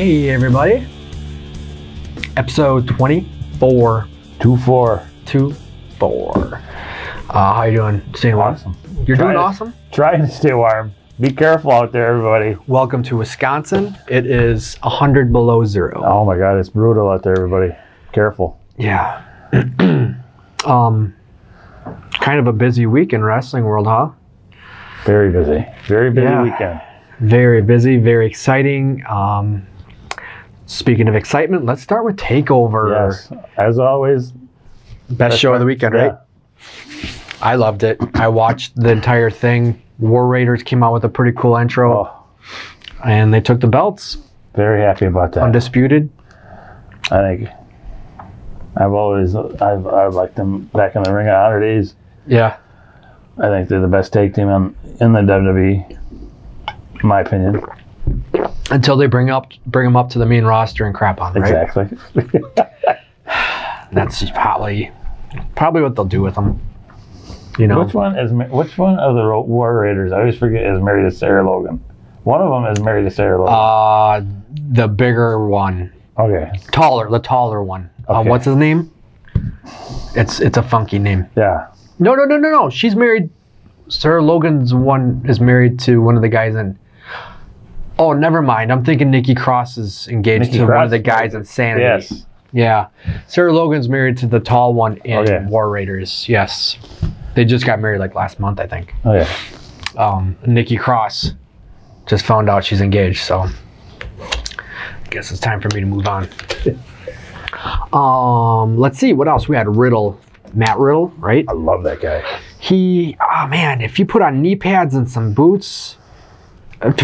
Hey everybody, episode 24. 24. How you doing? Staying warm? Awesome. You're doing awesome? Trying to stay warm. Be careful out there, everybody. Welcome to Wisconsin. It is 100 below zero. Oh my God, it's brutal out there, everybody. Careful. Yeah. Kind of a busy week in wrestling world, huh? Very busy. Very busy weekend. Very busy, very exciting. Speaking of excitement, let's start with TakeOver. Yes, as always. Best show of the weekend, right? I loved it. I watched the entire thing. War Raiders came out with a pretty cool intro. And they took the belts. Very happy about that. Undisputed. I think I've liked them back in the Ring of Honor days. Yeah. I think they're the best tag team in the WWE, in my opinion. Until they bring them up to the main roster and crap on them, right? Exactly. That's probably what they'll do with them. You know. Which one of the War Raiders, I always forget, is married to Sarah Logan? One of them is married to Sarah Logan. The bigger one. Okay. The taller one. Okay. What's his name? It's a funky name. Yeah. No. She's married. Sarah Logan's one is married to one of the guys in. Oh, never mind. I'm thinking Nikki Cross is engaged to one of the guys in Sanity. Yes. Yeah. Sarah Logan's married to the tall one in War Raiders. Yes. They just got married like last month, I think. Oh, yeah. Nikki Cross just found out she's engaged, so I guess it's time for me to move on. Let's see. What else? We had Riddle. Matt Riddle, right? I love that guy. If you put on knee pads and some boots,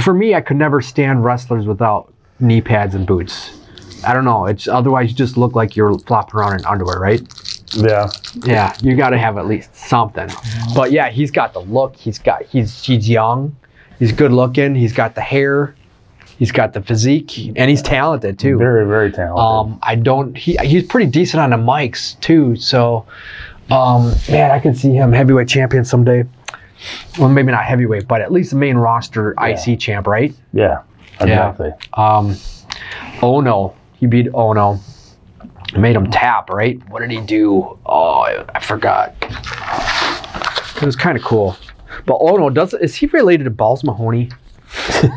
for me, I could never stand wrestlers without knee pads and boots. I don't know. Otherwise you just look like you're flopping around in underwear, right? Yeah. Yeah, you got to have at least something. But yeah, he's got the look. He's young. He's good looking. He's got the hair. He's got the physique, and he's talented too. Very, very talented. He's pretty decent on the mics too. So, man, I can see him heavyweight champion someday. Well, maybe not heavyweight, but at least the main roster IC champ, right? Yeah, exactly. Yeah. Ono, he beat Ono. Made him tap, right? What did he do? Oh, I forgot. It was kind of cool. But Ono is he related to Balls Mahoney?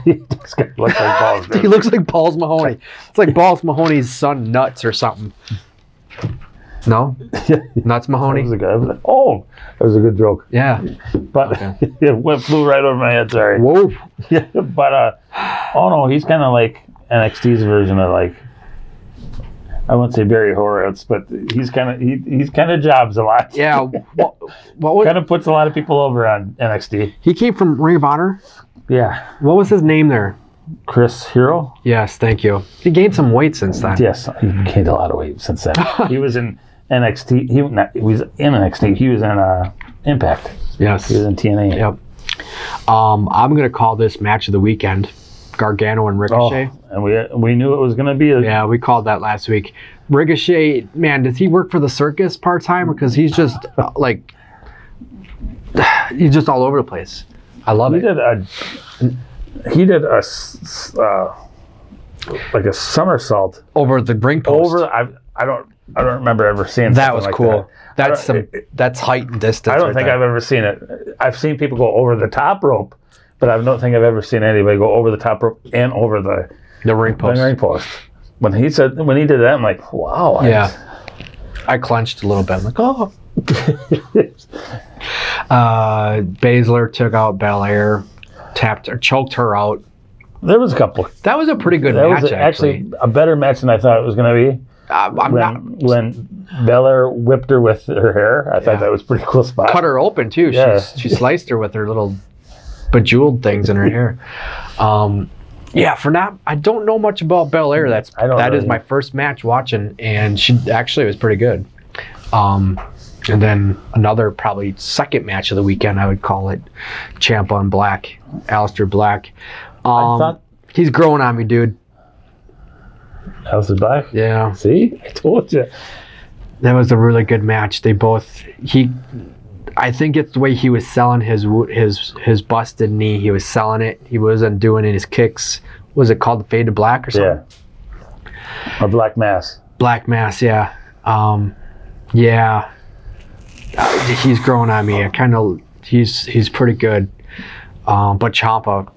He looks like Balls. He looks like Balls Mahoney. It's like Balls Mahoney's son, Nuts, or something. No? Nuts Mahoney? That was a good joke. Yeah. But it flew right over my head, sorry. Whoa. Yeah, but he's kind of like NXT's version of like, I won't say Barry Horowitz, but he's kind of jobs a lot. Yeah. What kind of puts a lot of people over on NXT. He came from Ring of Honor? Yeah. What was his name there? Chris Hero? Yes, thank you. He gained some weight since then. Yes, he gained a lot of weight since then. He was in NXT. He was in NXT. He was in Impact. Yes. He was in TNA. Yep. I'm going to call this match of the weekend. Gargano and Ricochet. And we knew it was going to be yeah, we called that last week. Ricochet, man, does he work for the circus part-time? Because he's just he's just all over the place. I love it. He did a like a somersault over the ring post. I don't remember ever seeing that. Was like cool. That. That's height and distance. I don't think I've ever seen it. I've seen people go over the top rope, but I don't think I've ever seen anybody go over the top rope and over the ring post. The ring post. When he did that, I'm like, wow. Yeah. I clenched a little bit. I'm like, oh. Baszler took out Belair, choked her out. There was a couple. That was a pretty good match. Was actually a better match than I thought it was going to be. When Belair whipped her with her hair, I thought that was a pretty cool spot. Cut her open too. Yeah. She sliced her with her little bejeweled things in her hair. For now, I don't know much about Belair. That is my first match watching, and she actually was pretty good. And then another probably second match of the weekend, I would call it, Ciampa and Black, Aleister Black. He's growing on me, dude. Aleister Black? Yeah. See? I told you. That was a really good match. I think it's the way he was selling his busted knee. He was selling it. He wasn't doing his kicks. Was it called the Fade to Black or something? Or Black Mass. Black Mass, yeah. Yeah. He's growing on me. He's pretty good. But Ciampa,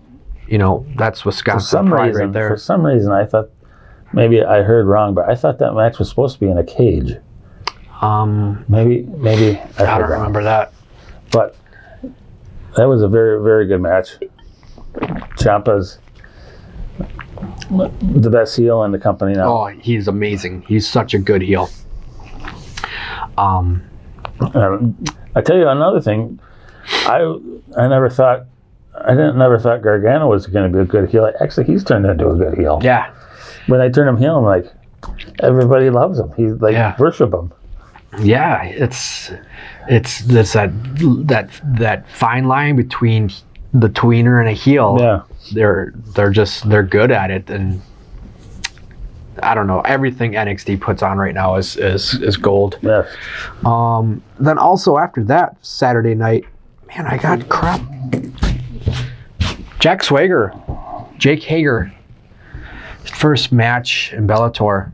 that's Wisconsin pride right there. For some reason, I thought, maybe I heard wrong, but I thought that match was supposed to be in a cage. Maybe I don't remember that. But that was a very, very good match. Ciampa's the best heel in the company now. Oh, he's amazing. He's such a good heel. I tell you another thing. I never thought Gargano was going to be a good heel. Actually, he's turned into a good heel. Yeah. When I turn him heel, I'm like, everybody loves him. He's like, worship hhim. Yeah, it's that fine line between the tweener and a heel. Yeah. They're good at it, and I don't know, everything NXT puts on right now is gold. Yes. Then also after that Saturday night, man, I got crap. Jake Hager, first match in Bellator.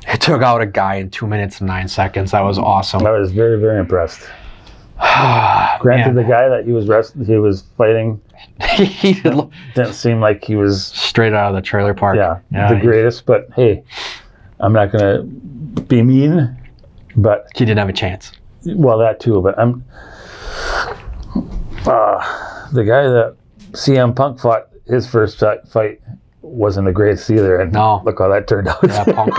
He took out a guy in 2 minutes and 9 seconds. That was awesome. I was very, very impressed. Granted, the guy that he was fighting, he didn't seem like he was straight out of the trailer park. Yeah, the greatest. But hey, I'm not gonna be mean. But he didn't have a chance. Well, that too. But I'm the guy that CM Punk fought his first fight wasn't the greatest either. And no, look how that turned out. Yeah, Punk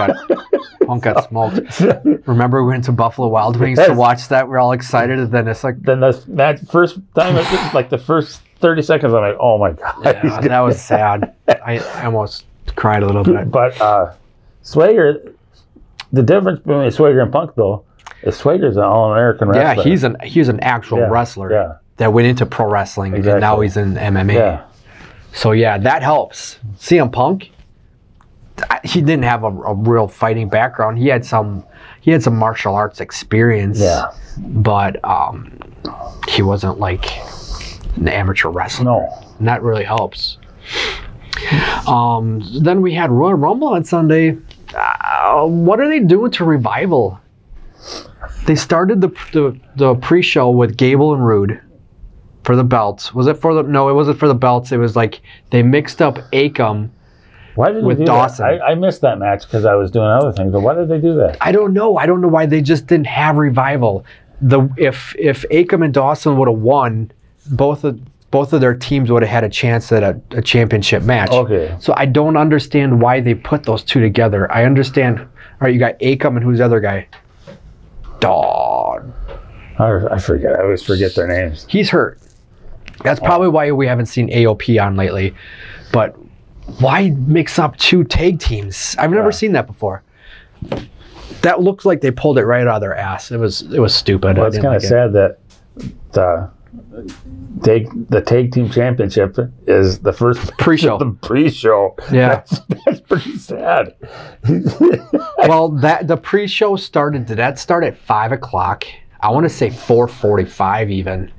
got smoked. Remember we went to Buffalo Wild Wings to watch that? We're all excited, and then it's like... Then that first time, like the first 30 seconds, I'm like, oh my God. Yeah, that was sad. I almost cried a little bit. But Swagger, the difference between Swagger and Punk, though, is Swagger's an All-American wrestler. Yeah, he's an actual wrestler that went into pro wrestling, and now he's in MMA. Yeah. So yeah, that helps. CM Punk, he didn't have a real fighting background. He had some martial arts experience. Yeah. But he wasn't like an amateur wrestler. No. And that really helps. Then we had Royal Rumble on Sunday. What are they doing to Revival? They started the pre-show with Gable and Rude for the belts. Was it for the... No, it wasn't for the belts. It was like they mixed up Akam with Dawson. I missed that match because I was doing other things. But why did they do that? I don't know. I don't know why they just didn't have Revival. If Akam and Dawson would have won, both of their teams would have had a chance at a championship match. Okay. So I don't understand why they put those two together. I understand. All right, you got Akam and who's the other guy? Dawg. I forget. I always forget their names. He's hurt. That's probably why we haven't seen AOP on lately. But why mix up two tag teams? I've never seen that before. That looks like they pulled it right out of their ass. It was stupid. Well, it's kind of sad that the tag team championship is the first pre-show. The pre-show. Yeah, that's pretty sad. Well, the pre-show started. Did that start at 5 o'clock? I want to say 4:45 even.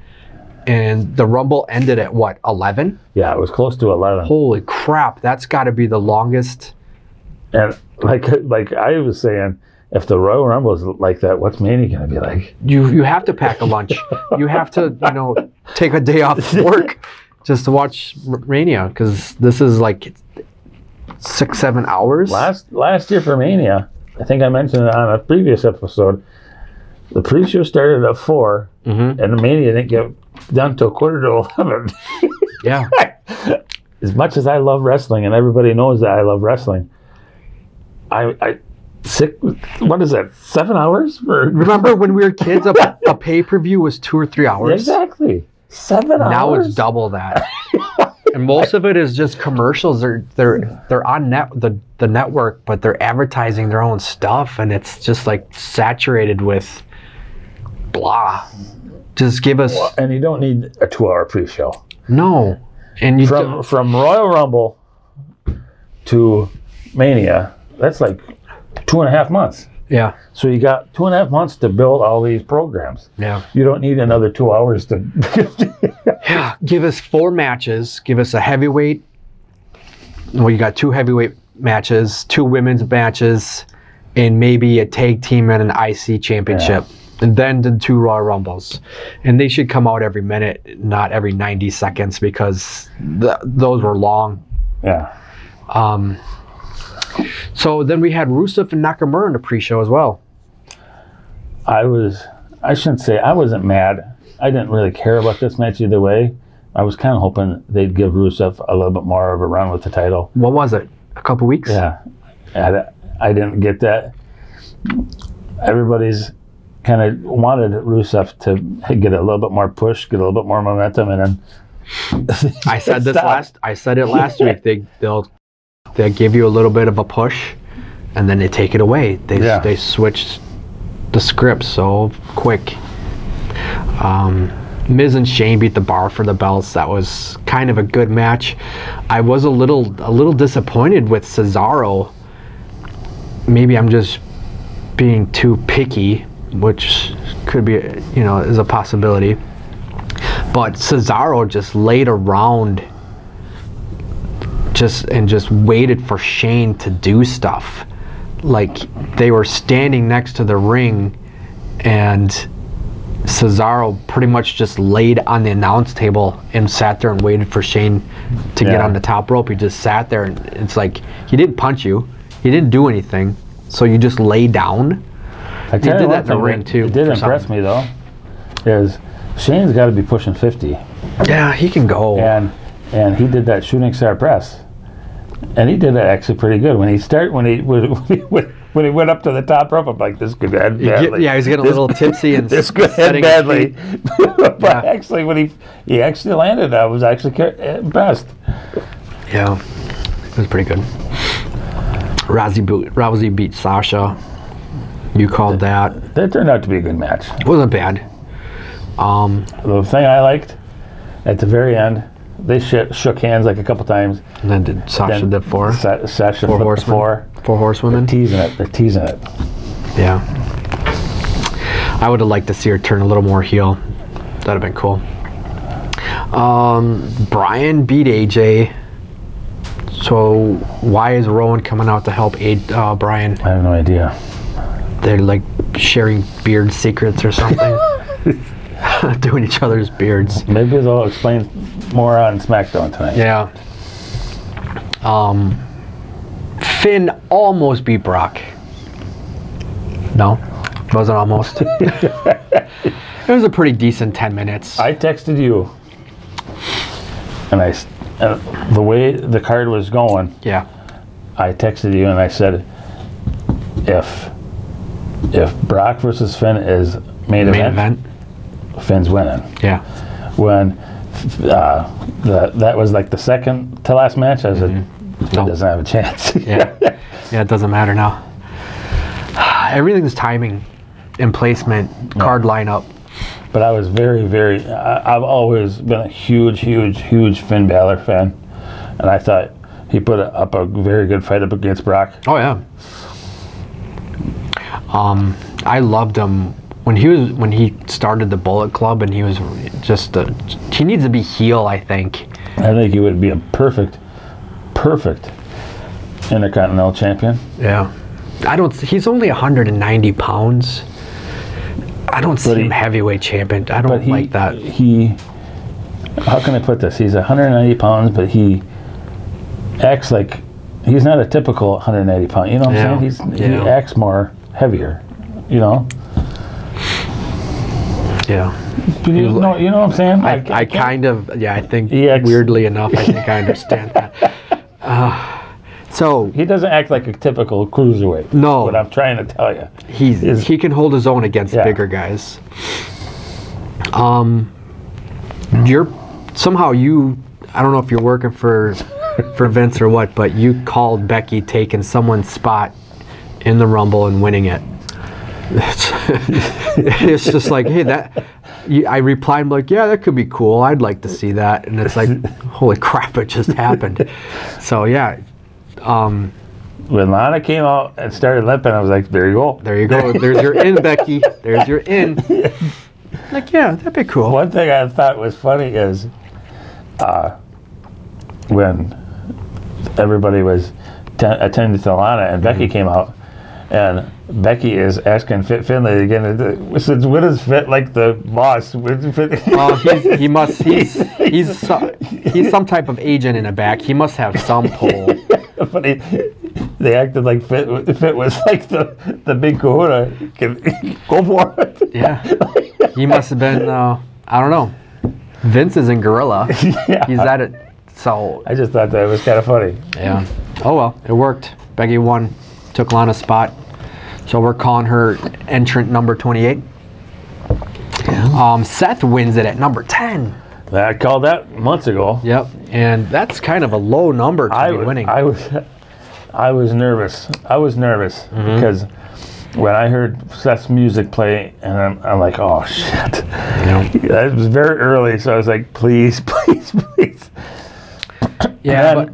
And the Rumble ended at what, 11? Yeah, it was close to 11. Holy crap! That's got to be the longest. And like I was saying, if the Royal Rumble is like that, what's Mania going to be like? You have to pack a lunch. You have to take a day off work just to watch Mania, because this is like 6-7 hours. Last year for Mania, I think I mentioned it on a previous episode. The pre-show started at 4, and the Mania didn't get done till 11:15. Yeah. As much as I love wrestling, and everybody knows that I love wrestling, what is that? 7 hours? Remember when we were kids, a pay-per-view was 2 or 3 hours. Exactly. 7 hours. Now it's double that, and most of it is just commercials. They're on the network, but they're advertising their own stuff, and it's just like saturated with blah. Just give us. Well, and you don't need a 2-hour pre-show. No, and from Royal Rumble to Mania, that's like 2.5 months. Yeah. So you got 2.5 months to build all these programs. Yeah. You don't need another 2 hours to. Yeah. Give us 4 matches. Give us a heavyweight. Well, you got 2 heavyweight matches, 2 women's matches, and maybe a tag team and an IC championship. Yeah. And then the 2 Royal Rumbles. And they should come out every minute, not every 90 seconds, because those were long. Yeah. So then we had Rusev and Nakamura in the pre-show as well. I shouldn't say I wasn't mad. I didn't really care about this match either way. I was kind of hoping they'd give Rusev a little bit more of a run with the title. What was it? A couple weeks? Yeah. I didn't get that. Everybody's kind of wanted Rusev to get a little bit more push, get a little bit more momentum, and then I said it last week. They'll give you a little bit of a push, and then they take it away. They switched the script so quick. Miz and Shane beat the Bar for the belts. That was kind of a good match. I was a little disappointed with Cesaro. Maybe I'm just being too picky, which could be, is a possibility. But Cesaro just laid around just waited for Shane to do stuff. Like, they were standing next to the ring, and Cesaro pretty much just laid on the announce table and sat there and waited for Shane to get on the top rope. He just sat there, and it's like, he didn't punch you. He didn't do anything. So you just lay down. He did that in the ring, too. It did impress me, though, is Shane's got to be pushing 50. Yeah, he can go. And he did that shooting star press. And he did it actually pretty good. When he went up to the top rope, I'm like, this could end badly. Yeah, he was getting a little tipsy and this could end badly. But actually, when he actually landed, I was actually impressed. Yeah, it was pretty good. Rousey beat Sasha. You called that. That turned out to be a good match. It wasn't bad. The thing I liked at the very end, they shook hands like a couple times. And then did Sasha did 4? Sasha 4 horsemen. 4 horsewomen. They're teasing it. Yeah. I would have liked to see her turn a little more heel. That'd have been cool. Brian beat AJ. So why is Rowan coming out to help Brian? I have no idea. They're like sharing beard secrets or something. Doing each other's beards. Maybe they'll explain more on SmackDown tonight. Yeah. Finn almost beat Brock. No? Wasn't almost. It was a pretty decent 10 minutes. I texted you, and the way the card was going, yeah, I texted you and I said, if Brock versus Finn is main event, Finn's winning. Yeah. When that was like the second to last match, I said, it doesn't have a chance. Yeah. Yeah, it doesn't matter now. Everything's timing and placement, card lineup. But I was very, very, I've always been a huge Finn Balor fan. And I thought he put up a very good fight up against Brock. Oh, yeah. I loved him when he started the Bullet Club, and he was just he needs to be heel, I think. I think he would be a perfect Intercontinental champion. Yeah. He's only 190 pounds. I don't see him heavyweight champion. I don't like that. How can I put this? He's 190 pounds, but he acts like he's not a typical 190 pound. You know what I'm saying? He acts more heavier. You know? Yeah. You know what I'm saying? I kind of, I think weirdly enough, I think I understand that. So he doesn't act like a typical cruiserweight. No. What I'm trying to tell you. He can hold his own against bigger guys. I don't know if you're working for Vince or what, but you called Becky taking someone's spot in the Rumble and winning it. It's just like, hey, I replied, I'm like, yeah, that could be cool. I'd like to see that. And it's like, holy crap, it just happened. So, yeah. When Lana came out and started limping, I was like, there you go. There you go. There's your in, Becky. There's your in. Like, yeah, that'd be cool. One thing I thought was funny is when everybody was attending to Lana, and Becky came out, and Becky is asking Finlay again. Says, "What is Fit like the boss?" Oh, he's some type of agent in the back. He must have some pull. But they acted like Fit was like the big kahuna. Go for it. Yeah, he must have been. I don't know. Vince is in Gorilla. Yeah. He's at it. So I just thought that was kind of funny. Yeah. Oh well, it worked. Becky won, took Lana's spot. So we're calling her entrant number 28. Yeah. Seth wins it at number 10. I called that months ago. Yep, and that's kind of a low number to be winning. I was nervous. I was nervous because when I heard Seth's music play, and I'm like, oh shit. Yeah. It was very early, so I was like, please, please, please. Yeah, but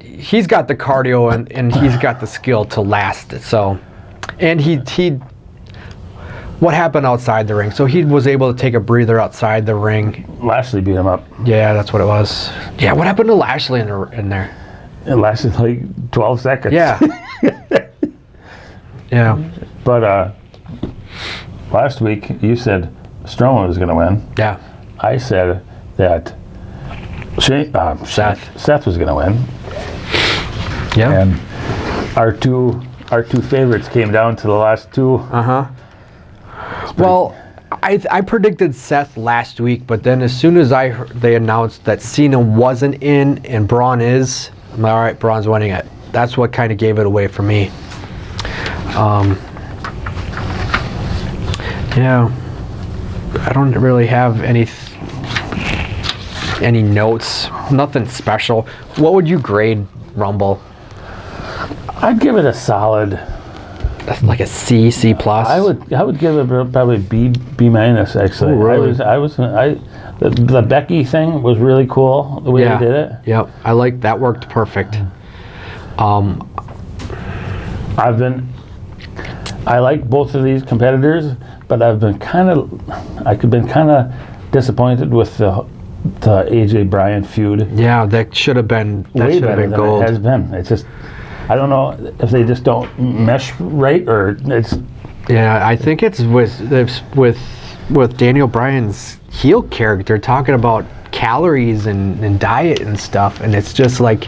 he's got the cardio and he's got the skill to last it. So, and he what happened outside the ring? So he was able to take a breather outside the ring. Lashley beat him up. Yeah, that's what it was. Yeah, what happened to Lashley in there? It lasted like 12 seconds. Yeah. Yeah. But last week you said Strowman was going to win. Yeah. I said that Seth was going to win. Yeah. And our two favorites came down to the last two. Well, I predicted Seth last week, but then as soon as they announced that Cena wasn't in and Braun is, I'm like, all right, Braun's winning it. That's what kind of gave it away for me. Yeah, I don't really have any notes, nothing special. What would you grade Rumble? I'd give it a solid, like a C plus. I would give it probably B minus actually. Oh, really? The Becky thing was really cool the way they did it. Yep, I like that. Worked perfect. I like both of these competitors, but I've been kind of disappointed with the AJ Bryan feud. Yeah, that should have been way better than gold. It has been. It's just, I don't know if they just don't mesh right, or it's. Yeah, I think it's with Daniel Bryan's heel character talking about calories and diet and stuff, and it's just like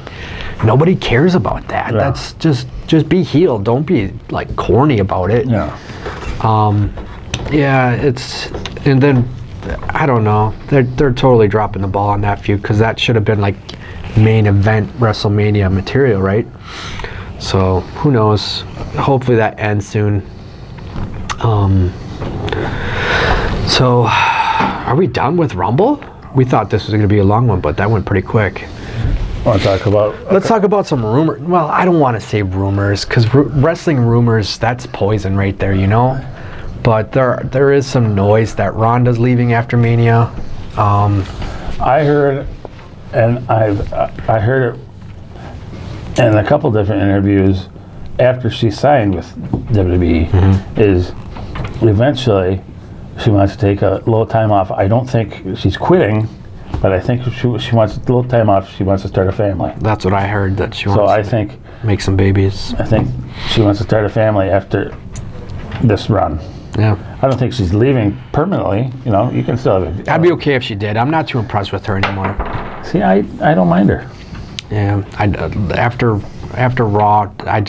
nobody cares about that. Yeah. That's just be heel. Don't be like corny about it. Yeah. Yeah, and then I don't know. They're totally dropping the ball on that feud because that should have been like main event WrestleMania material, right? So who knows? Hopefully that ends soon. So are we done with Rumble? We thought this was going to be a long one, but that went pretty quick. Want to talk about? Let's talk about some rumors. Well, I don't want to say rumors because wrestling rumors, that's poison right there, you know. But there is some noise that Ronda's leaving after Mania. I heard, and I heard it in a couple different interviews after she signed with WWE. Is eventually she wants to take a little time off. I don't think she's quitting, but I think she wants a little time off. She wants to start a family. That's what I heard, that she wants to make some babies. I think she wants to start a family after this run. Yeah. I don't think she's leaving permanently. You know, you can still have I'd be okay if she did. I'm not too impressed with her anymore. See, I don't mind her. Yeah. After Raw, I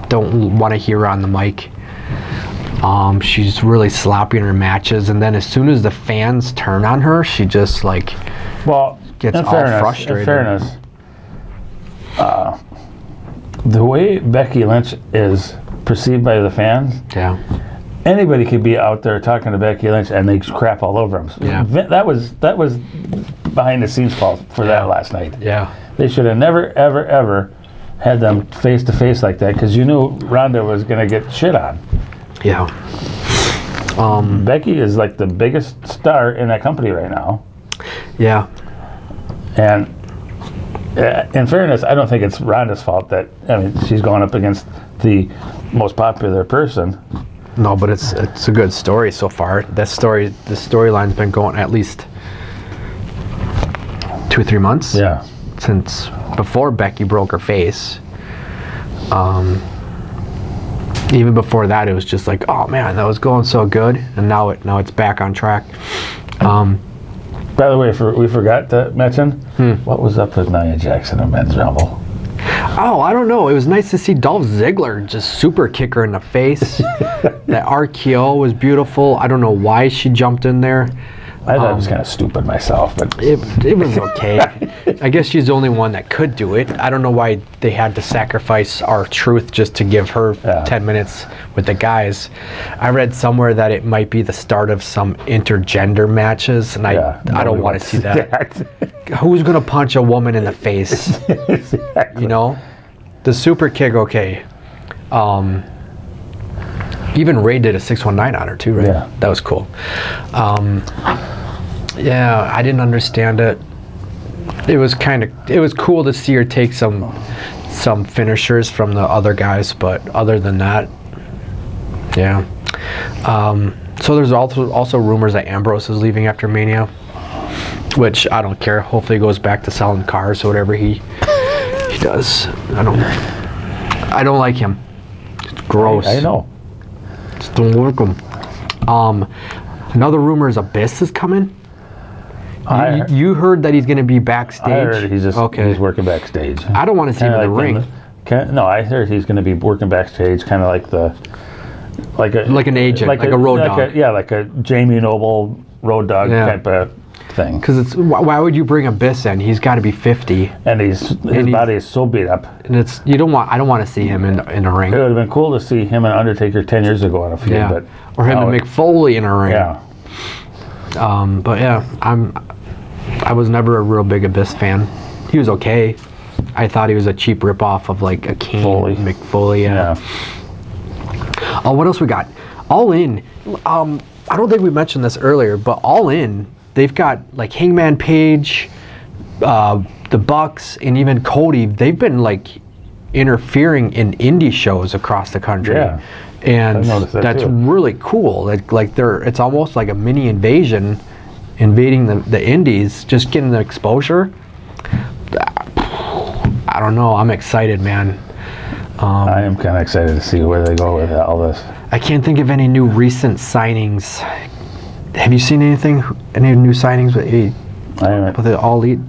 don't want to hear her on the mic. She's really sloppy in her matches, and then as soon as the fans turn on her, she just like gets all frustrated. In fairness, the way Becky Lynch is perceived by the fans, anybody could be out there talking to Becky Lynch and they crap all over them. Yeah. That was behind the scenes fault for that last night. Yeah. They should have never, ever, ever had them face to face like that, because you knew Ronda was going to get shit on. Yeah. Becky is like the biggest star in that company right now. Yeah. And in fairness, I don't think it's Ronda's fault that, I mean, she's going up against the most popular person. No, but it's a good story so far. The storyline's been going at least 2 or 3 months. Yeah. since before Becky broke her face. Even before that, it was just like, oh man, that was going so good, and now it's back on track. By the way, we forgot to mention what was up with Nia Jackson and Men's Rumble. Oh, I don't know. It was nice to see Dolph Ziggler just super kick her in the face. That RKO was beautiful. I don't know why she jumped in there. I thought it was kind of stupid myself, but it was okay. I guess she's the only one that could do it. I don't know why they had to sacrifice R-Truth just to give her 10 minutes with the guys. I read somewhere that it might be the start of some intergender matches, and I don't want to see that. Who's gonna punch a woman in the face? Exactly. You know, the super kick, okay. Even Ray did a 619 on her too, right? Yeah, that was cool. Yeah, I didn't understand it. It was cool to see her take some finishers from the other guys, but other than that, yeah. So there's also rumors that Ambrose is leaving after Mania, which I don't care. Hopefully he goes back to selling cars or whatever he does. I don't like him. It's gross. I know. Just don't like him. Another rumor is Abyss is coming. You heard that he's going to be backstage? I heard he's working backstage. I don't want to see him in the ring. No, I heard he's going to be working backstage, kind of like an agent, like a road dog. Like a Jamie Noble road dog type of thing. Because why would you bring Abyss in? He's got to be 50, and his body is so beat up. And I don't want to see him in the ring. It would have been cool to see him and Undertaker 10 years ago on a feud, but or him and Mick Foley in a ring. Yeah. But yeah, I was never a real big Abyss fan. He was okay. I thought he was a cheap ripoff of like a Kane, Mick Foley. Yeah. Oh, what else we got? All In. I don't think we mentioned this earlier, but All In, they've got like Hangman Page, the Bucks, and even Cody. They've been like interfering in indie shows across the country. Yeah. And that's really cool. It's almost like a mini invasion, invading the indies, just getting the exposure. I don't know. I'm excited, man. I am kind of excited to see where they go with all this. I can't think of any new recent signings. Have you seen anything? Any new signings with the All Elite?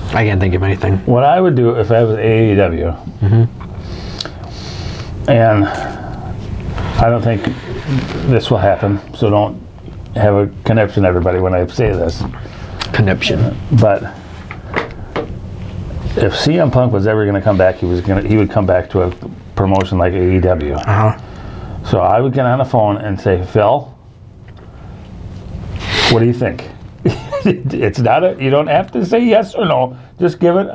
I can't think of anything. What I would do if I was AEW, and I don't think this will happen, so don't have a conniption, everybody, when I say this. Conniption. But if CM Punk was ever going to come back, he would come back to a promotion like AEW. So I would get on the phone and say, Phil, what do you think? It's not you don't have to say yes or no. Just give it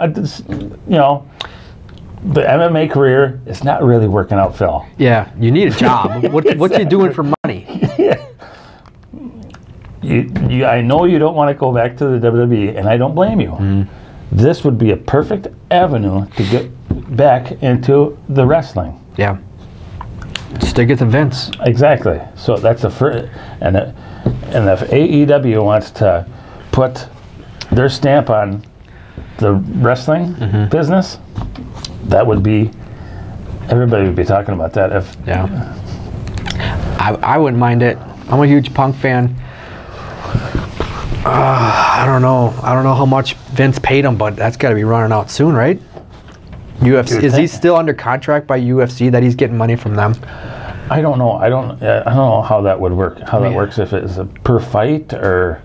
the MMA career is not really working out, Phil. Yeah, you need a job. What's you doing for money? I know you don't want to go back to the WWE, and I don't blame you. This would be a perfect avenue to get back into the wrestling. Yeah. Stick it to Vince. Exactly. So that's the first. And if AEW wants to put their stamp on the wrestling business, that would be, everybody would be talking about that. I wouldn't mind it. I'm a huge Punk fan. I don't know how much Vince paid him, but that's got to be running out soon, right? UFC, is he still under contract by UFC that he's getting money from them? I don't know. I don't know how that would work. That works, if it's a per fight or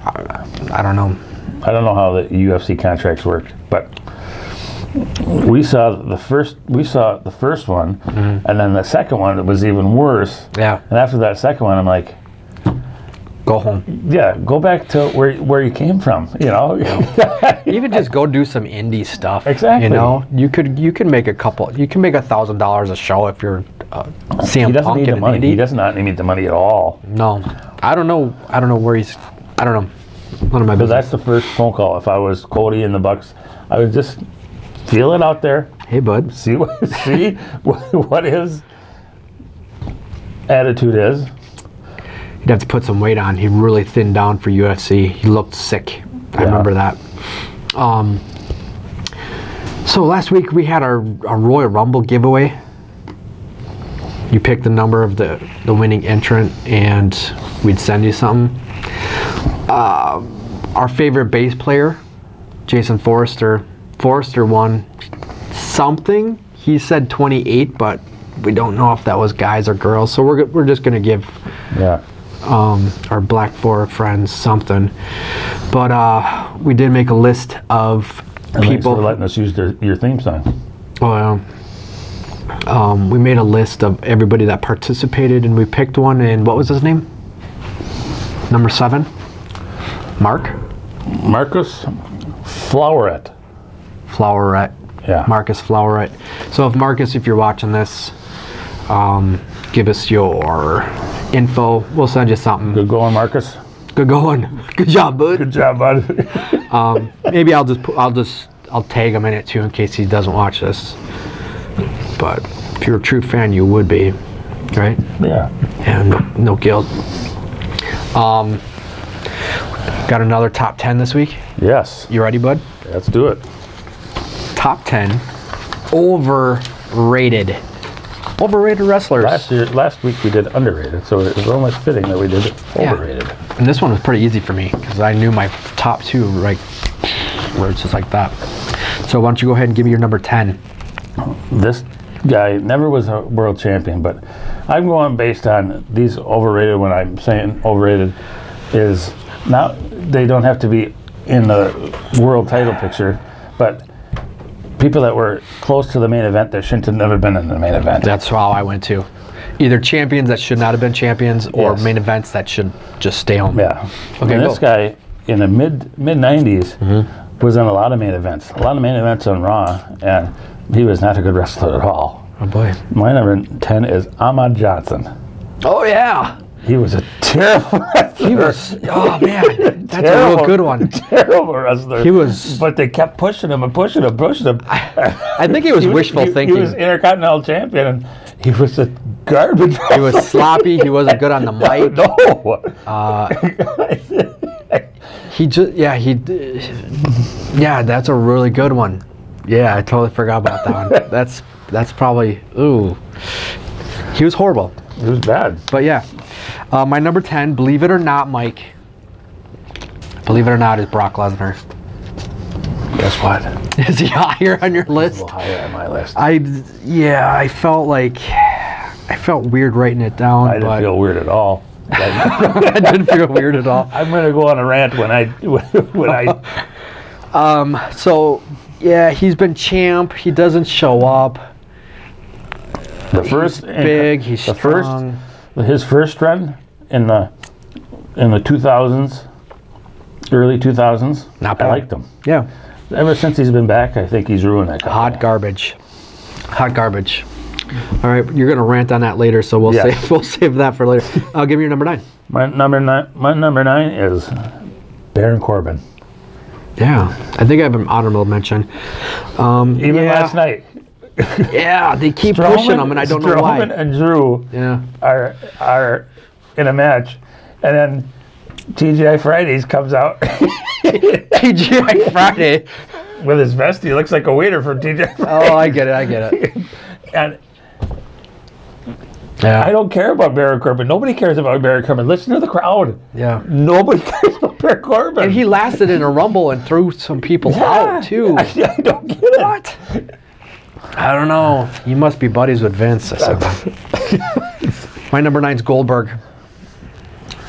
I don't know. I don't know how the UFC contracts work, but we saw the first one, and then the second one, it was even worse. Yeah. And after that second one, I'm like, go home. Yeah, go back to where you came from. Even just go do some indie stuff. Exactly. You can make $1,000 a show if you're CM Punk need the money. Indie. He does not need the money at all. No, I don't know where he's. I don't know. None of my business. So that's the first phone call. If I was Cody and the Bucks, I would just feel it out there. Hey, bud. See what his attitude is. He'd have to put some weight on. He really thinned down for UFC. He looked sick. I remember that. So last week we had our Royal Rumble giveaway. You picked the number of the winning entrant, and we'd send you something. Our favorite bass player, Jason Forrester. Forrester won something. He said 28, but we don't know if that was guys or girls. So we're just gonna give our Black Forest friends something. But we did make a list of people. Thanks for letting us use your theme song. Oh yeah. We made a list of everybody that participated, and we picked one. And what was his name? Number 7. Marcus Floweret. Yeah. Marcus Floweret. So if you're watching this, give us your info. We'll send you something. Good going, Marcus. Good going. Good job, bud. Good job, bud. Maybe I'll tag him in it too in case he doesn't watch this. But if you're a true fan, you would be, right? Yeah. And no guilt. Got another top 10 this week? Yes. You ready, bud? Let's do it. Top 10 overrated wrestlers. Last week we did underrated, so it was almost fitting that we did overrated. Yeah. And this one was pretty easy for me because I knew my top 2 right words just like that. So why don't you go ahead and give me your number 10? This guy never was a world champion, but I'm going based on these overrated. When I'm saying overrated, is not they don't have to be in the world title picture, but people that were close to the main event that shouldn't have never been in the main event. That's how I went to. Either champions that should not have been champions, or main events that should just stay home. Yeah. Okay. And this guy in the mid 90s was in a lot of main events. A lot of main events on Raw, and he was not a good wrestler at all. Oh boy. My number 10 is Ahmad Johnson. Oh yeah. He was a terrible wrestler. He was, oh man, that's a real good one. Terrible wrestler. He was. But they kept pushing him and pushing him. I think it was wishful thinking. He was Intercontinental Champion, and he was a garbage wrestler. He was sloppy. He wasn't good on the mic. No. That's a really good one. Yeah, I totally forgot about that one. That's probably, ooh. He was horrible. It was bad. But yeah. My number 10, believe it or not, Mike, believe it or not, is Brock Lesnar. Guess what? Is he higher on your list? A little higher on my list. I felt weird writing it down. I didn't feel weird at all. I didn't feel weird at all. I'm going to go on a rant when I. So, yeah, he's been champ. He doesn't show up. He's big. He's strong. His first run in the 2000s, early 2000s. Not bad. I liked him. Yeah. Ever since he's been back, I think he's ruined that company. Hot garbage. All right, you're gonna rant on that later, so we'll save that for later. I'll give me your number 9. My number 9 is Baron Corbin. Yeah, I think I have an honorable mention. Even last night. Yeah, they keep pushing them, and I don't know why. Strowman and Drew are in a match, and then TGI Fridays comes out. TGI Friday with his vest, he looks like a waiter from TGI Fridays. Oh, I get it. And I don't care about Baron Corbin. Nobody cares about Baron Corbin. Listen to the crowd. Yeah. Nobody cares about Baron Corbin. And he lasted in a Rumble and threw some people out too. I don't get it. What? I don't know. You must be buddies with Vince. My number 9's Goldberg.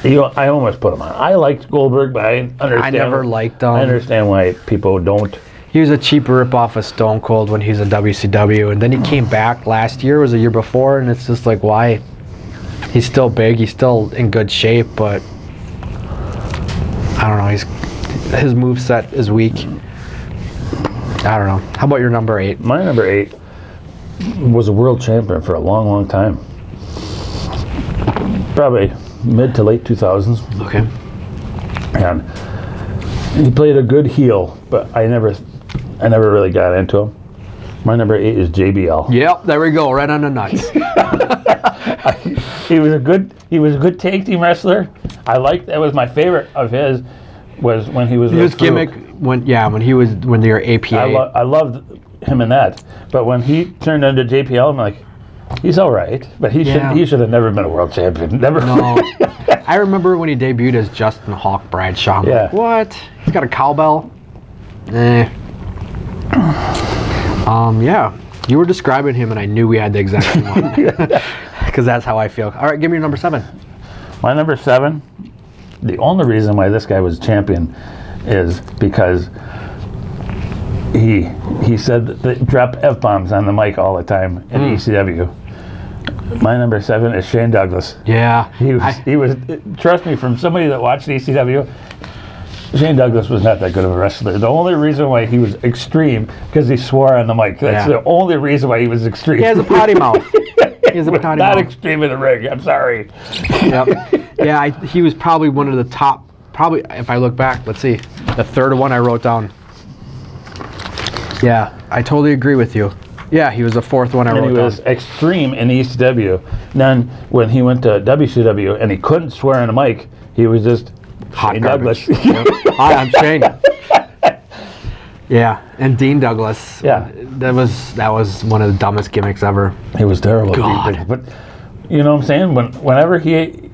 I almost put him on. I liked Goldberg, but I understand. I never liked him. I understand why people don't. He was a cheap rip-off of Stone Cold when he was in WCW, and then he came back last year, was the year before, and it's just like, why? He's still big, he's still in good shape, but I don't know, his moveset is weak. I don't know. How about your number 8? My number 8 was a world champion for a long, long time. Probably mid to late 2000s. Okay. And he played a good heel, but I never really got into him. My number 8 is JBL. Yep, there we go, right on the nuts. He was a good tag team wrestler. That was my favorite of his. was when he was. His gimmick when they were APA. I loved him in that, but when he turned into JPL, I'm like, he's all right, but he should have never been a world champion. Never. No. I remember when he debuted as Justin Hawk Bradshaw. I'm like, what? He's got a cowbell. Yeah. You were describing him, and I knew we had the exact same one. Because that's how I feel. All right, give me your number 7. My number 7, the only reason why this guy was champion is because he said that they drop F-bombs on the mic all the time in ECW. My number 7 is Shane Douglas. Yeah. He was trust me, from somebody that watched ECW, Shane Douglas was not that good of a wrestler. The only reason why he was extreme, because he swore on the mic. That's the only reason why he was extreme. He has a potty mouth. He has a potty mouth. Not extreme in the ring. I'm sorry. Yep. Yeah, he was probably one of the top, if I look back, let's see, the third one I wrote down. Yeah, I totally agree with you. Yeah, he was the fourth one I wrote down. And he was extreme in ECW. Then when he went to WCW and he couldn't swear on the mic, he was just Hot Shane garbage. Douglas. Yep. Hi, I'm Shane. Yeah, and Dean Douglas. Yeah, that was one of the dumbest gimmicks ever. He was terrible. God. But you know what I'm saying? Whenever he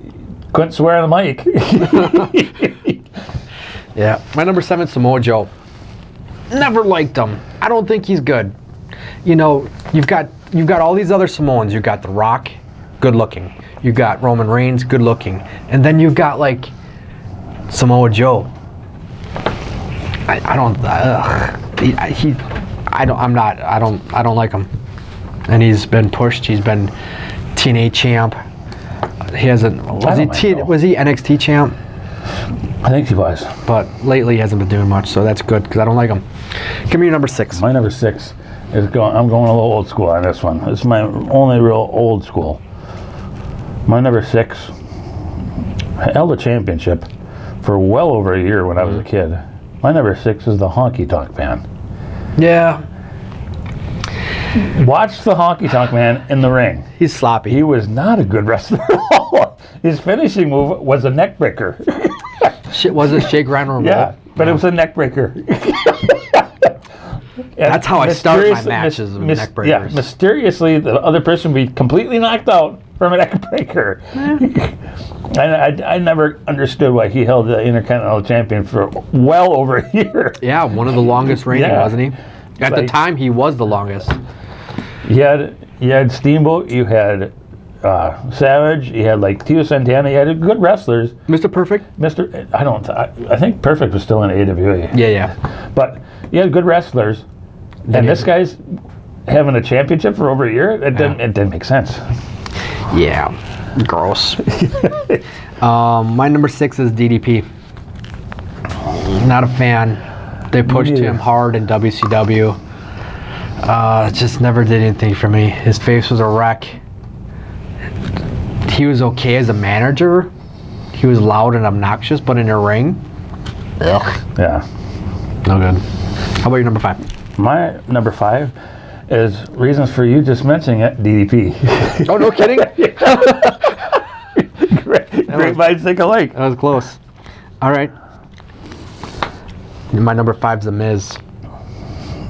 couldn't swear on the mic. Yeah, my number 7, Samoa Joe. Never liked him. I don't think he's good. You know, you've got all these other Samoans. You've got The Rock, good looking. You've got Roman Reigns, good looking, and then you've got like Samoa Joe. I don't like him. And he's been pushed. He's been TNA champ. He hasn't. Was he NXT champ? I think he was. But lately he hasn't been doing much, so that's good because I don't like him. Give me your number 6. My number 6 is I'm going a little old school on this one. It's my only real old school. My number 6 held a championship for well over a year when I was a kid. My number 6 is the Honky Tonk Man. Yeah. Watch the Honky Tonk Man in the ring. He's sloppy. He was not a good wrestler at all. His finishing move was a neck breaker. Shit, was it shake, grind, roll? Yeah, but it was a neck breaker. That's how I start my matches with neck breakers. Yeah, mysteriously, the other person would be completely knocked out from a neck breaker. I never understood why he held the Intercontinental Champion for well over a year. Yeah, one of the longest reigning, wasn't he? At the time, he was the longest. You had Steamboat, you had Savage, you had like Tito Santana, you had good wrestlers. Mr. Perfect? I think Perfect was still in AWA. Yeah. But you had good wrestlers, and this guy's having a championship for over a year. It didn't make sense. Yeah, gross. My number 6 is DDP. Not a fan. They pushed him hard in WCW. Just never did anything for me. His face was a wreck. He was okay as a manager. He was loud and obnoxious, but in a ring, yeah, no good. How about your number 5? My number 5 is reasons for you just mentioning it. DDP. Oh, no kidding. Great minds think alike. That was close. All right. My number 5 is The Miz.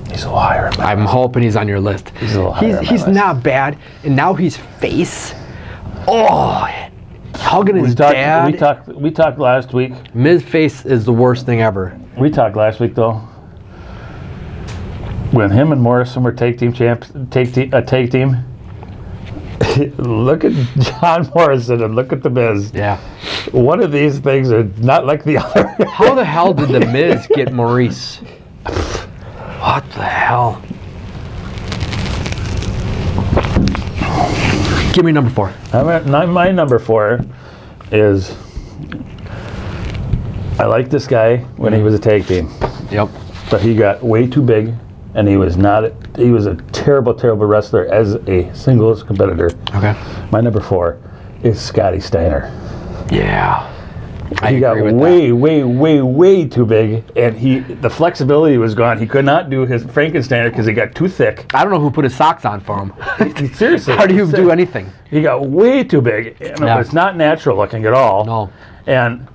He's a liar. I'm hoping he's on your list. He's a liar. He's not bad, and now he's face. Oh, hugging his dad. We talked last week. Miz face is the worst thing ever. We talked last week though. When him and Morrison were tag team champs, tag team. Look at John Morrison and look at The Miz. Yeah. One of these things are not like the other. How the hell did The Miz get Maurice? What the hell? Give me number 4. My number 4 is I liked this guy when he was a tag team. Yep. But he got way too big, and he was a terrible, terrible wrestler as a singles competitor. Okay. My number 4 is Scotty Steiner. Yeah. He got way too big, and the flexibility was gone. He could not do his Frankensteiner because he got too thick. I don't know who put his socks on for him. Seriously. How do you do anything? He got way too big. And it's not natural looking at all. No. And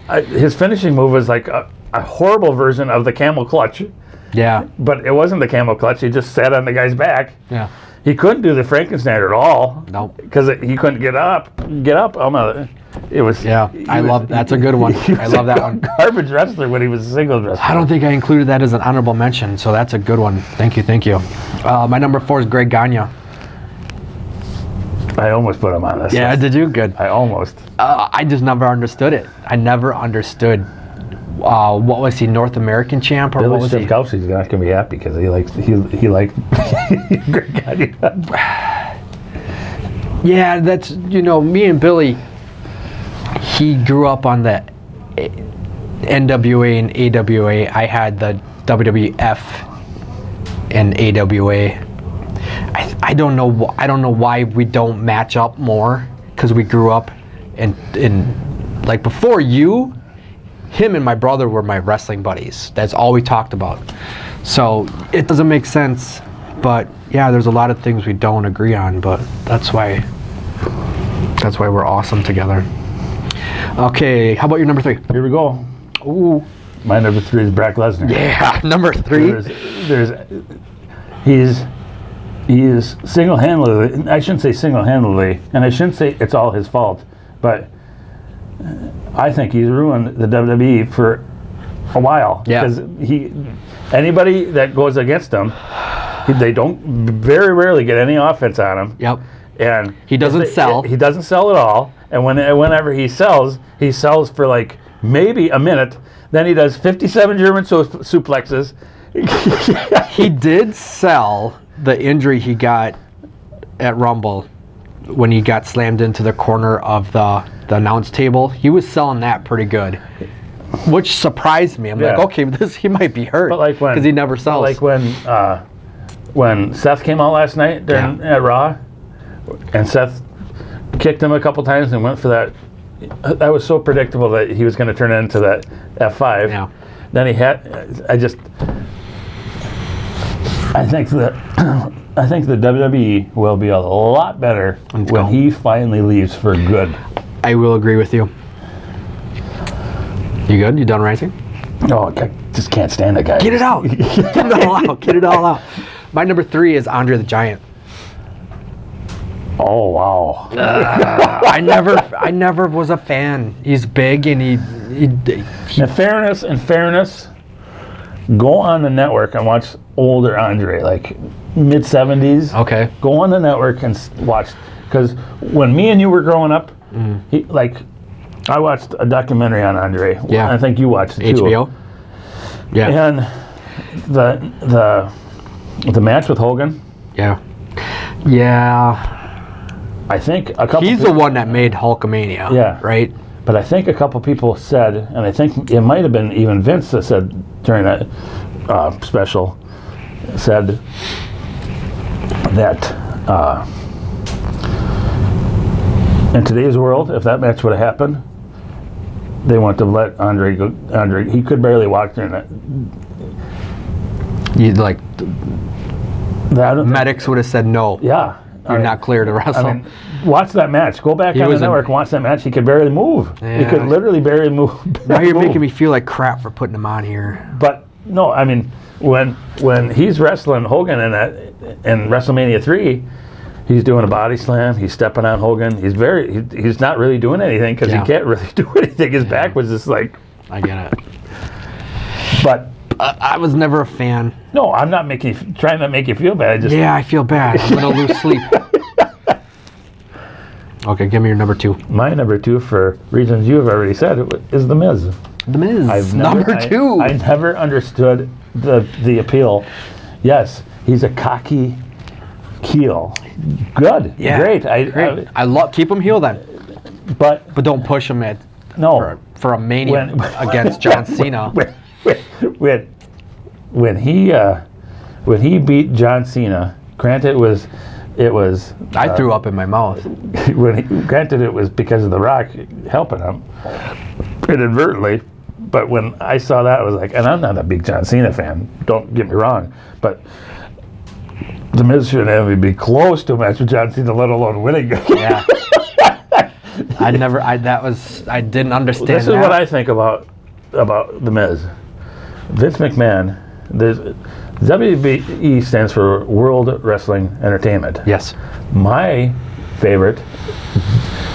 his finishing move was like a horrible version of the camel clutch. Yeah. But it wasn't the camel clutch. He just sat on the guy's back. Yeah. He couldn't do the Frankenstein at all. Nope. Because he couldn't get up. It was. Yeah. That's a good one. I love that one. Garbage wrestler when he was a singles wrestler. I don't think I included that as an honorable mention, so that's a good one. Thank you. My number 4 is Greg Gagne. I almost put him on this. Yeah, list. did you? Good. I almost. I just never understood it. I never understood. What was he, North American champ, or Billy what was he? Stepkowski's not going to be happy because he liked Greg Gagne. Yeah, that's, me and Billy, he grew up on the NWA and AWA. I had the WWF and AWA. I don't know why we don't match up more, because we grew up in like before you. Him and my brother were my wrestling buddies. That's all we talked about. So it doesn't make sense. But yeah, there's a lot of things we don't agree on, but that's why we're awesome together. Okay, how about your number 3? Here we go. Ooh. My number 3 is Brock Lesnar. Yeah, number 3. He is single-handedly, I shouldn't say single-handedly, and I shouldn't say it's all his fault, but I think he's ruined the WWE for a while. Yeah. Because anybody that goes against him, they don't very rarely get any offense on him. Yep. And he doesn't sell. He doesn't sell at all. And whenever he sells for like maybe a minute. Then he does 57 German suplexes. He did sell the injury he got at Rumble when he got slammed into the corner of the announce table. He was selling that pretty good, which surprised me. I'm like, okay, he might be hurt, because he never sells. Like when Seth came out last night at Raw, and Seth kicked him a couple times and went for that. That was so predictable that he was going to turn into that F5. Yeah. Then I think the WWE will be a lot better when he finally leaves for good. I will agree with you. You good? You done writing? No, I just can't stand that guy. Get it out. Get it all out. Get it all out. My number 3 is Andre the Giant. Oh wow! I never was a fan. He's big and he. In fairness, go on the network and watch older Andre, like mid-70s. Okay. Go on the network and watch, because when me and you were growing up, I watched a documentary on Andre. Yeah. I think you watched it too. HBO. Yeah. And the match with Hogan. Yeah. Yeah. I think a couple. He's the one that made Hulkamania. Yeah. Right. But I think a couple people said, and I think it might have been even Vince that said during that special, said that in today's world, if that match would have happened, they wouldn't have let Andre go. Andre, he could barely walk during that. You'd like. Medics would have said no. Yeah. You're not clear to wrestle. I mean, watch that match. Go back on the network and watch that match. He could barely move. Yeah. He could literally barely move. Now you're making me feel like crap for putting him on here. But no, I mean, when he's wrestling Hogan in WrestleMania 3, he's doing a body slam. He's stepping on Hogan. He's not really doing anything because he can't really do anything. His back was just like. I get it. But. I was never a fan. No, I'm not trying to make you feel bad. I feel bad. I'm going to lose sleep. Okay, give me your number 2. My number 2, for reasons you have already said, is The Miz. The Miz, number 2. I never understood the appeal. Yes, he's a cocky heel. Good. Yeah, great. I love, keep him heel then. But don't push him for a Mania against John Cena. When he beat John Cena, granted it was I threw up in my mouth. Granted it was because of The Rock helping him inadvertently, but when I saw that, I was like, and I'm not a big John Cena fan, don't get me wrong, but The Miz shouldn't even be close to a match with John Cena, let alone winning. Yeah. I didn't understand This is what I think about The Miz. Vince McMahon, WWE stands for World Wrestling Entertainment. Yes. My favorite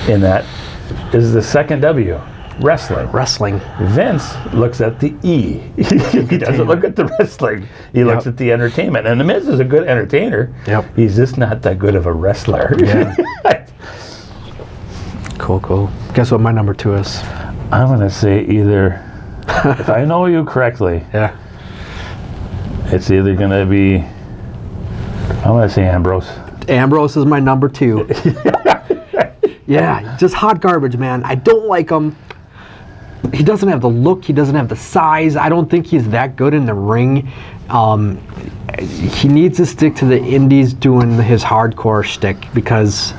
in that is the second W, wrestling. Wrestling. Vince looks at the E. He doesn't look at the wrestling. He looks at the entertainment. And The Miz is a good entertainer. Yep. He's just not that good of a wrestler. Yeah. Cool. Guess what my number 2 is? I'm going to say either, if I know you correctly, Yeah. it's either going to be, I'm going to say Ambrose. Ambrose is my number 2. Yeah, just hot garbage, man. I don't like him. He doesn't have the look. He doesn't have the size. I don't think he's that good in the ring. He needs to stick to the indies doing his hardcore shtick, because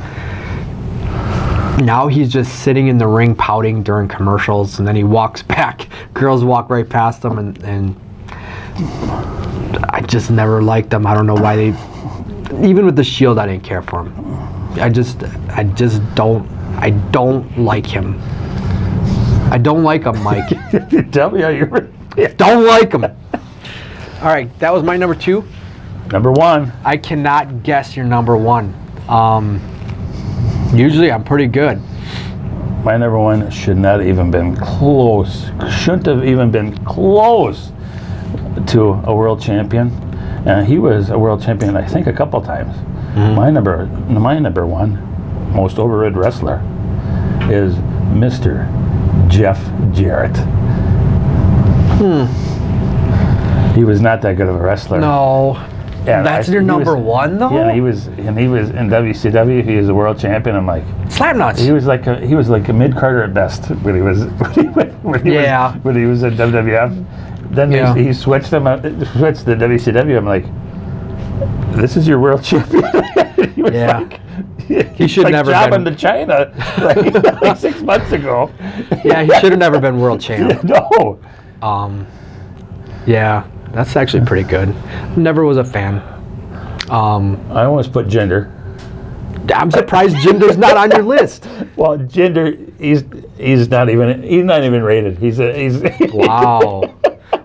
now he's just sitting in the ring pouting during commercials, and then he walks back. Girls walk right past him, and I just never liked him. I don't know why they... Even with the Shield, I didn't care for him. I just don't like him. I don't like him, Mike. Tell me how you Don't like him. All right, that was my number 2. Number 1. I cannot guess your number 1. Usually I'm pretty good. My number 1 should not even been close. Shouldn't have even been close to a world champion. And he was a world champion, I think, a couple times. Mm-hmm. My number 1 most overrated wrestler is Mr. Jeff Jarrett. He was not that good of a wrestler. No. Yeah, that's your number 1, though. Yeah, he was in WCW. He was a world champion. I'm like, Slapnuts. He was like a mid Carter at best when he was when he was at WWF. Then he switched to WCW. I'm like, this is your world champion. He was like, he should like never jobbing to China like 6 months ago. Yeah, he should have never been world champ. No. Yeah, that's actually pretty good. Never was a fan. I almost put Jinder. I'm surprised Jinder's not on your list. Well, Jinder, he's not even rated. He's Wow.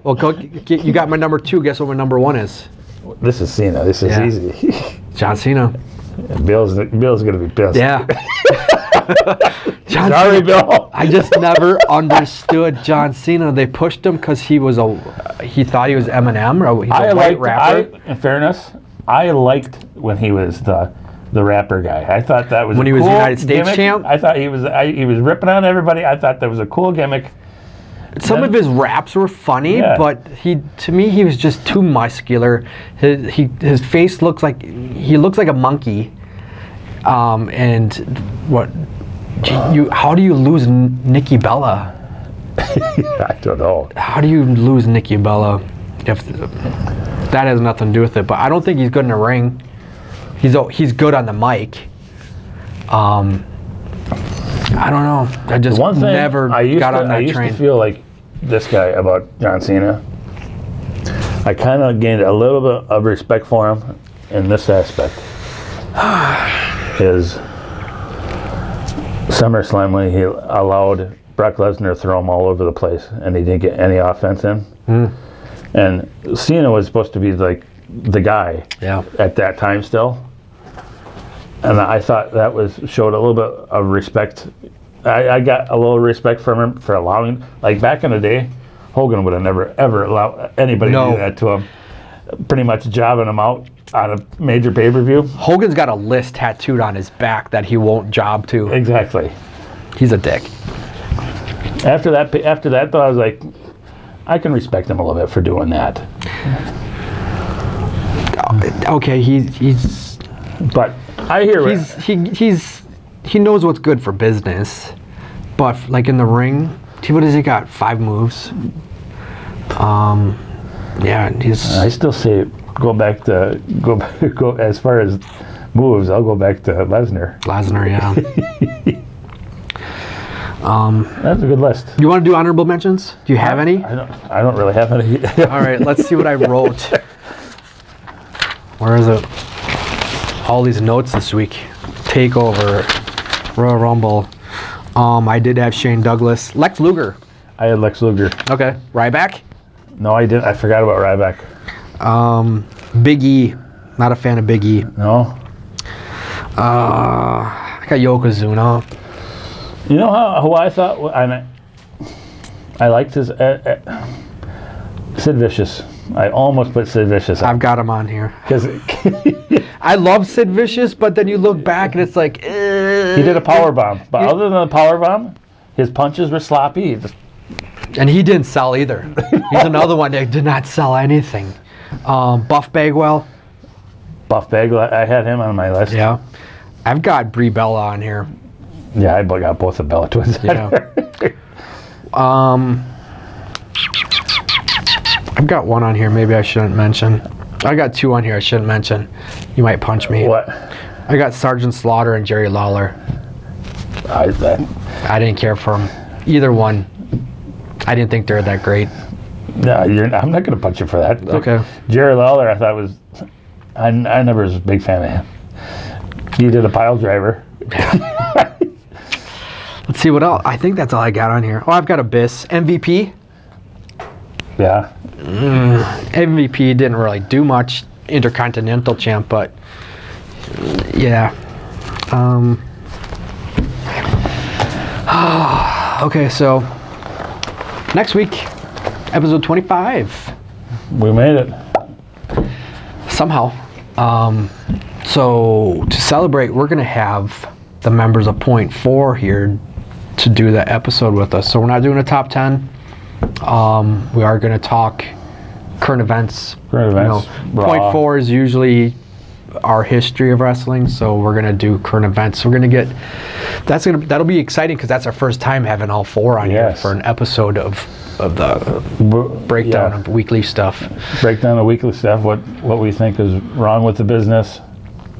Well, you got my number 2. Guess what my number 1 is? This is Cena. This is easy. John Cena. Bill's gonna be pissed. Yeah. Sorry, Bill. I just never understood John Cena. They pushed him because he thought he was Eminem, or he's a white rapper. In fairness, I liked when he was the rapper guy. I thought that was when he was United States champ. I thought he was ripping on everybody. I thought that was a cool gimmick. Some of his raps were funny, but to me he was just too muscular. His face looks like a monkey. And what? How do you lose Nikki Bella? I don't know. How do you lose Nikki Bella? If that has nothing to do with it, but I don't think he's good in the ring. He's good on the mic. I don't know. I just never got on that train. I used to feel like this guy about John Cena. I kind of gained a little bit of respect for him in this aspect. Is SummerSlam when he allowed Brock Lesnar to throw him all over the place and he didn't get any offense in. And Cena was supposed to be like the guy at that time still. And I thought that showed a little bit of respect. I got a little respect from him for allowing, like back in the day, Hogan would have never ever allowed anybody to do that to him. Pretty much jobbing him out on a major pay-per-view. Hogan's got a list tattooed on his back that he won't job to. Exactly. He's a dick. After that though, I was like, I can respect him a little bit for doing that. Okay, he's. But I hear he knows what's good for business, but like in the ring, what has he got? 5 moves. Yeah, I still say go as far as moves. I'll go back to Lesnar. Yeah. That's a good list. You want to do honorable mentions? Do you have any? I don't really have any. All right, let's see what I wrote. Where is it? All these notes this week. Takeover, Royal Rumble. I did have Shane Douglas. Lex Luger. I had Lex Luger. Okay. Ryback? No, I didn't. I forgot about Ryback. Big E. Not a fan of Big E. No. I got Yokozuna. You know who I thought I liked his Sid Vicious. I almost put Sid Vicious. I've got him on here because I love Sid Vicious, but then you look back and it's like he did a power bomb. But other than the power bomb, his punches were sloppy. And he didn't sell either. He's another one that did not sell anything. Buff Bagwell. Buff Bagwell. I had him on my list. Yeah. I've got Brie Bella on here. Yeah, I got both the Bella twins. Yeah. I've got one on here maybe I shouldn't mention. I got two on here I shouldn't mention. You might punch me. What? I got Sergeant Slaughter and Jerry Lawler. I didn't care for them. Either one. I didn't think they were that great. No, I'm not going to punch you for that. Okay. Jerry Lawler, I thought was... I never was a big fan of him. He did a pile driver. Let's see what else. I think that's all I got on here. Oh, I've got Abyss. MVP. Yeah. MVP didn't really do much. Intercontinental champ, but yeah. Okay, so next week, episode 25. We made it. Somehow. So to celebrate, we're going to have the members of Point 4 here to do the episode with us. So we're not doing a top 10. We are going to talk current events. Current events. Point 4 is usually our history of wrestling, so we're going to do current events. We're going to get that'll be exciting because that's our first time having all four on here for an episode of the breakdown of weekly stuff. Breakdown of weekly stuff. What we think is wrong with the business.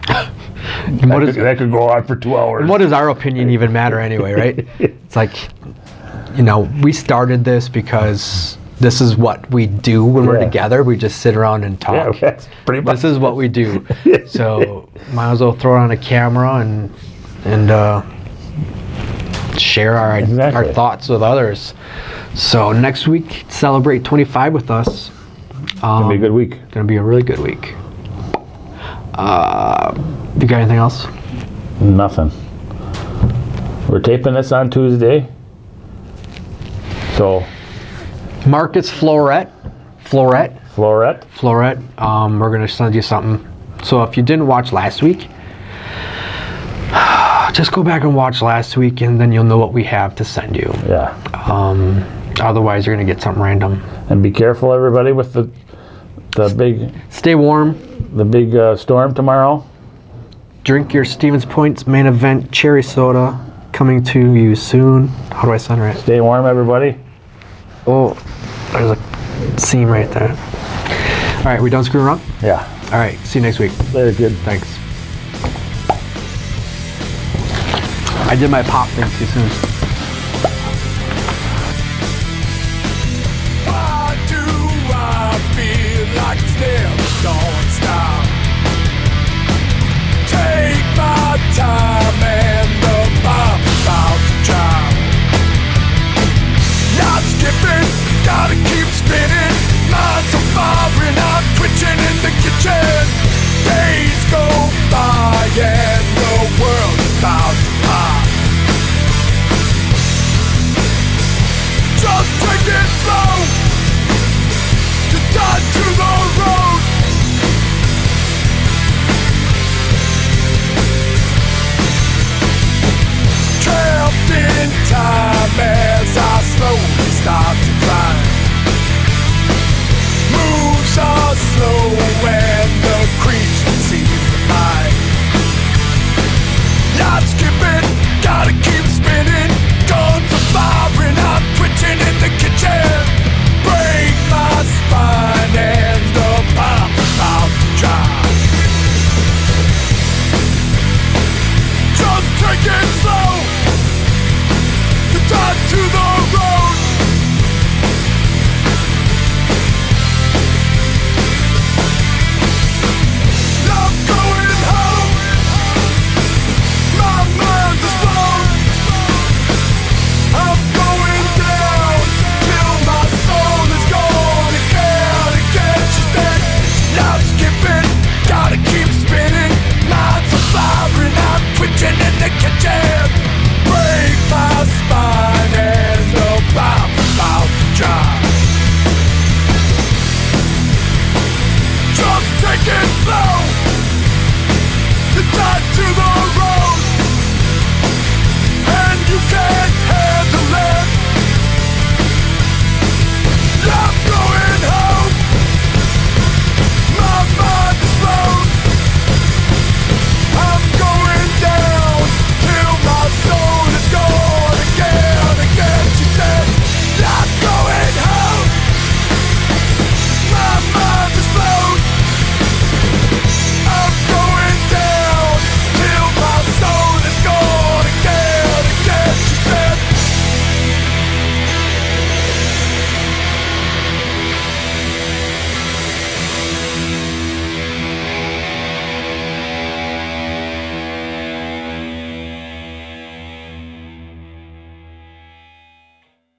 That could go on for 2 hours. And what does our opinion even matter anyway, right? It's like, we started this because this is what we do when we're together. We just sit around and talk. Yeah, that's pretty much. This is what we do. So might as well throw it on a camera and share our thoughts with others. So next week, celebrate 25 with us. It's gonna be a good week. Gonna be a really good week. You got anything else? Nothing. We're taping this on Tuesday. So Marcus Floret. We're gonna send you something. So if you didn't watch last week, just go back and watch last week, and then you'll know what we have to send you. Yeah. Otherwise, you're gonna get something random. And be careful, everybody, with the big. Stay warm. The big storm tomorrow. Drink your Stevens Point's main event cherry soda, coming to you soon. How do I center it? Stay warm, everybody. Oh, there's a seam right there. All right, we done screwing around? Yeah. All right, see you next week. Very good. Thanks. I did my pop thing too soon. Why do I feel like it's never gonna stop? Take my time and the bomb's about to drop. Not skipping, gotta keep spinning. Mind's so firing, I'm twitching in the kitchen. Days go by and the world's about to pop. to the